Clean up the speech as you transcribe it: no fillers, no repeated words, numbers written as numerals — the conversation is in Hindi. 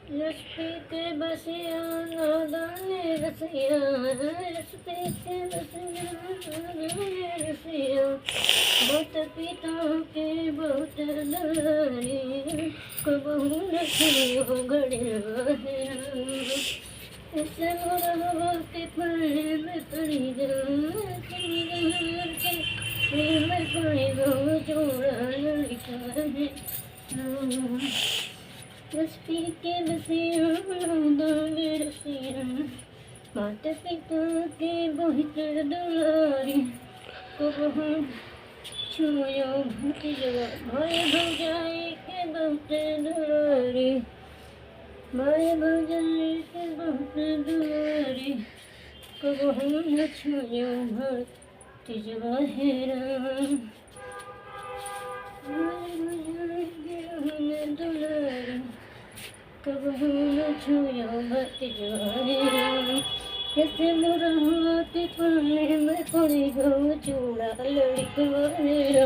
रस्ते के बसिया नादाने रसिया, रस्ते के बसिया नादाने रसिया, बहुत पिता के बहुत दुलारी, कबहू न छुइयो गड़िया हेरा। ऐसे मोरवा के प्रेम पड़ी के प्रेम पड़ी गो जोड़ा लड़का है। रस्ते के बसिया नादाने रसिया, माता पिता के बहुत दुलारी, कबहू छुयो भतीजवा भाई भौजाई के बहुत दुलारी, भाई भौजाई के बहुत दुलारी, कबहू न छुयो भतीजवा हेरा। भाई भौजाई के बहुत दुलारी, कबहू न छुयो भतीजवा हेरा। कैसे मुरहुआ के पाले में पड़ी गो चूड़ा लड़कवा हेरा।